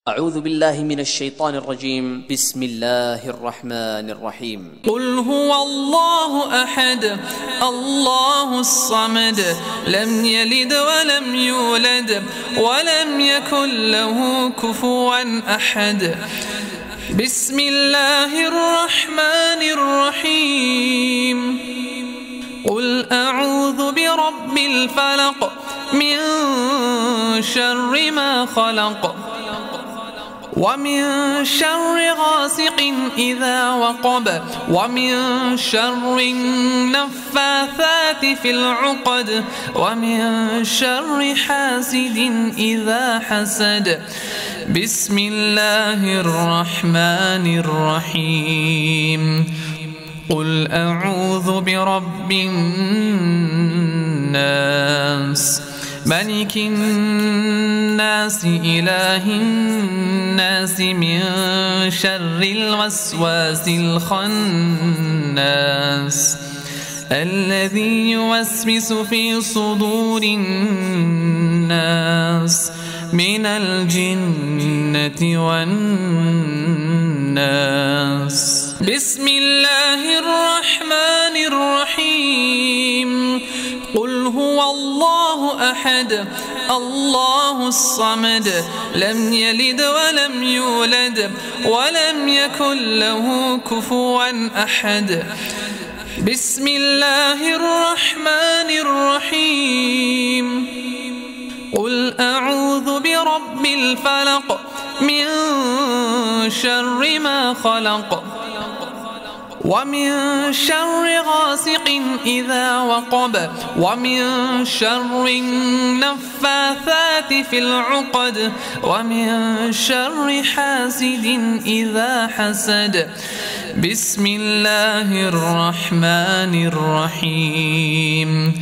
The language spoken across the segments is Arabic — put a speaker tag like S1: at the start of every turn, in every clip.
S1: أعوذ بالله من الشيطان الرجيم. بسم الله الرحمن الرحيم.
S2: قل هو الله أحد الله الصمد لم يلد ولم يولد ولم يكن له كفوا أحد. بسم الله الرحمن الرحيم. قل أعوذ برب الفلق من شر ما خلق ومن شر غاسق إذا وقب ومن شر النفاثات في العقد ومن شر حاسد إذا حسد. بسم الله الرحمن الرحيم. قل أعوذ برب الناس ملك الناس إله الناس من شر الوسواس الخناس الذي يوسوس في صدور الناس من الجنة والناس. بسم الله الرحمن الرحيم. قل هو الله أحد الله الصمد لم يلد ولم يولد ولم يكن له كفوا أحد. بسم الله الرحمن الرحيم. قل أعوذ برب الفلق من شر ما خلق ومن شر غاسق إذا وقب ومن شر النفاثات في العقد ومن شر حاسد إذا حسد. بسم الله الرحمن الرحيم.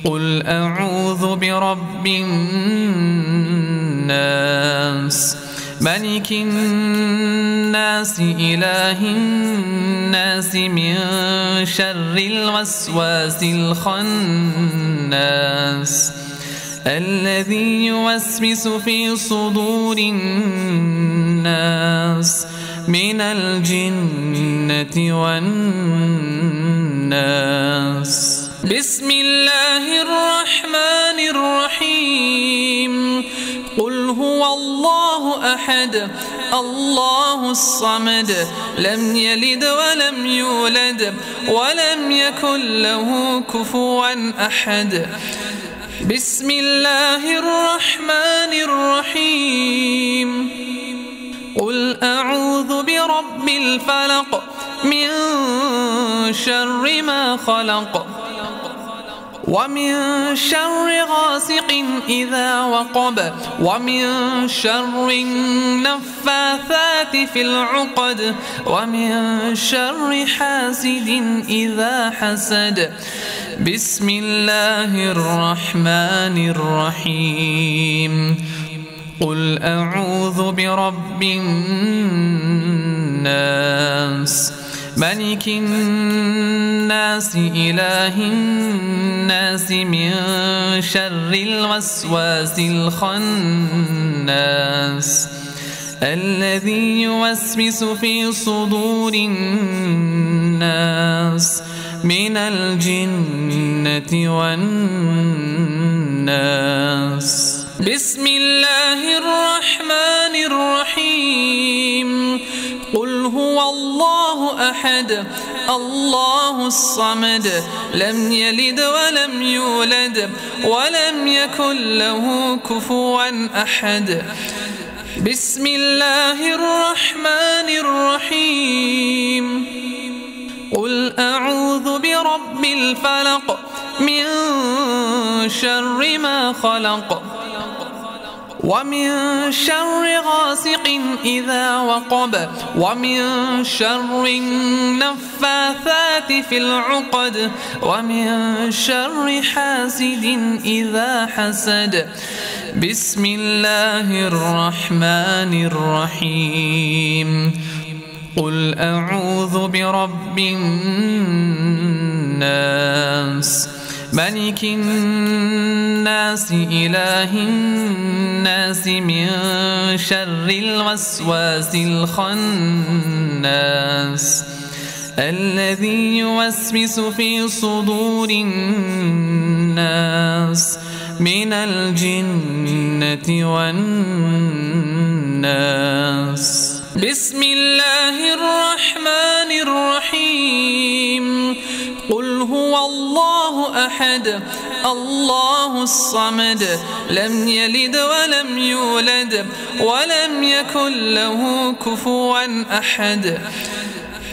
S2: قل أعوذ برب الناس ملك الناس إله الناس من شر الوسواس الخناس الذي يوسوس في صدور الناس من الجنة والناس. بسم الله الرحمن الرحيم. قل هو الله أحد الله الصمد لم يلد ولم يولد ولم يكن له كفوا أحد. بسم الله الرحمن الرحيم. قل أعوذ برب الفلق من شر ما خلق ومن شر غاسق إذا وقب ومن شر النفاثات في العقد ومن شر حاسد إذا حسد. بسم الله الرحمن الرحيم. قل أعوذ برب الناس ملك الناس إله الناس من شر الوسواس الخناس الذي يوسوس في صدور الناس من الجنة والناس. بسم الله الرحمن الرحيم. قل هو الله أحد الله الصمد لم يلد ولم يولد ولم يكن له كفوا أحد. بسم الله الرحمن الرحيم. قل أعوذ برب الفلق من شر ما خلق ومن شر غاسق إذا وقب ومن شر النفاثات في العقد ومن شر حاسد إذا حسد. بسم الله الرحمن الرحيم. قل أعوذ برب الناس ملك الناس إله الناس من شر الوسواس الخناس الذي يوسوس في صدور الناس من الجنة والناس. بسم الله الرحمن الرحيم. قل هو الله أحد الله الصمد لم يلد ولم يولد ولم يكن له كفوا أحد.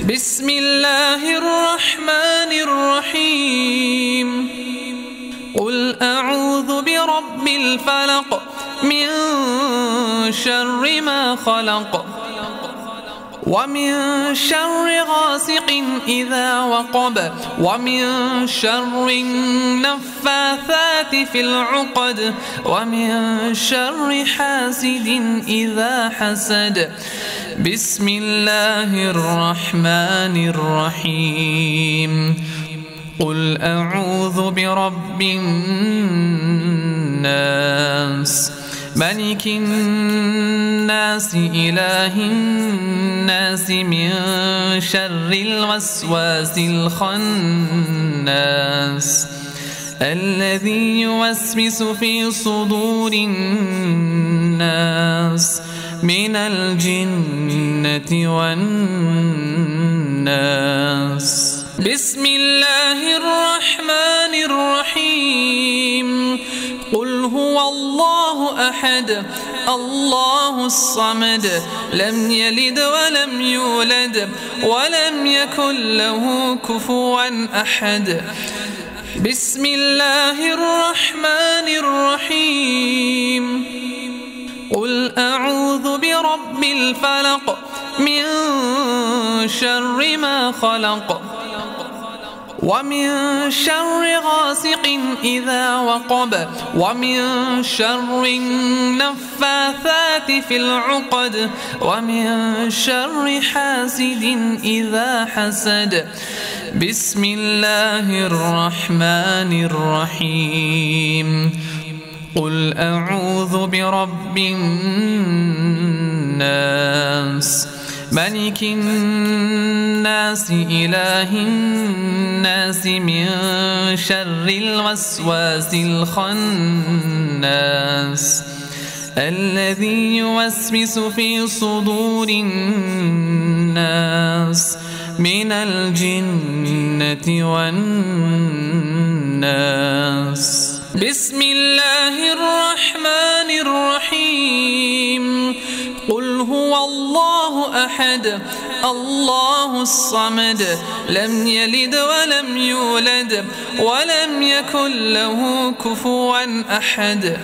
S2: بسم الله الرحمن الرحيم. قل أعوذ برب الفلق من شر ما خلق ومن شر غاسق إذا وقب ومن شر النفاثات في العقد ومن شر حاسد إذا حسد. بسم الله الرحمن الرحيم. قل أعوذ برب الناس ملك الناس إله الناس من شر الوسواس الخناس الذي يوسوس في صدور الناس من الجنة والناس. بسم الله الرحمن الرحيم. قل هو الله أحد الله الصمد لم يلد ولم يولد ولم يكن له كفوا أحد. بسم الله الرحمن الرحيم. قل أعوذ برب الفلق من شر ما خلق ومن شر غاسق إذا وقب ومن شر النفاثات في العقد ومن شر حاسد إذا حسد. بسم الله الرحمن الرحيم. قل أعوذ برب الناس ملك الناس إله الناس من شر الوسواس الخناس الذي يوسوس في صدور الناس من الجنة والناس. بسم الله الرحمن الرحيم. قل هو الله أحد الله الصمد لم يلد ولم يولد ولم يكن له كفوا أحد.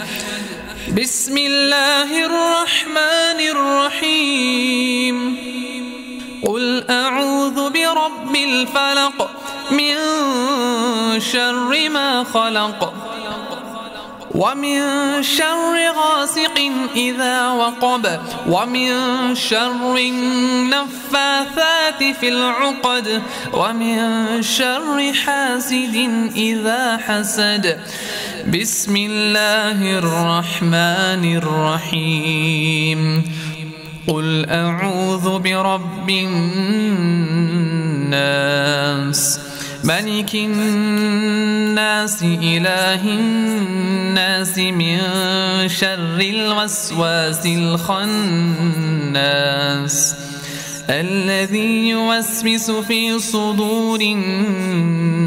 S2: بسم الله الرحمن الرحيم. قل أعوذ برب الفلق من شر ما خلق ومن شر غاسق إذا وقب ومن شر النفاثات في العقد ومن شر حاسد إذا حسد. بسم الله الرحمن الرحيم. قل أعوذ برب الناس ملك الناس إله الناس من شر الوسواس الخناس الذي يوسوس في صدور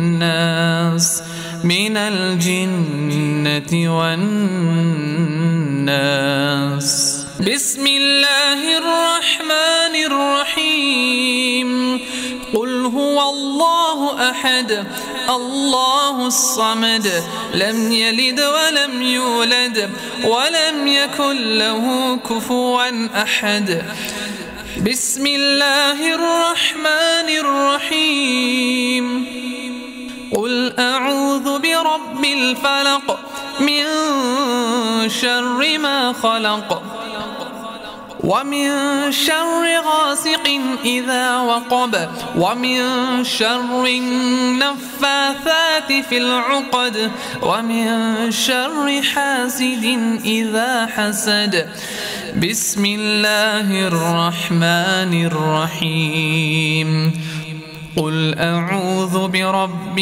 S2: الناس من الجنة والناس. بسم الله الرحمن الرحيم. قل هو الله أحد الله الصمد لم يلد ولم يولد ولم يكن له كفوا أحد. بسم الله الرحمن الرحيم. قل أعوذ برب الفلق من شر ما خلق ومن شر غاسق إذا وقب ومن شر النفاثات في العقد ومن شر حاسد إذا حسد. بسم الله الرحمن الرحيم. قل أعوذ برب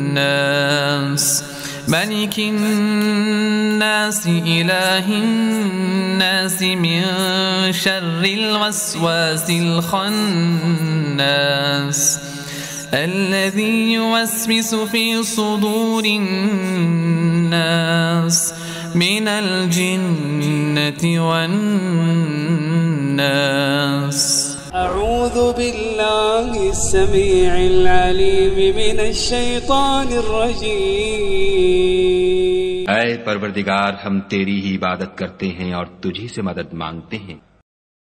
S2: الناس ملك الناس إله الناس من شر الوسواس الخناس الذي يوسوس في صدور الناس من الجنة والناس.
S3: أعوذ بالله السميع العليم من الشيطان الرجيم.
S4: ऐ परवरदिगार, हम तेरी ही इबादत करते हैं और तुझी से मदद मांगते हैं।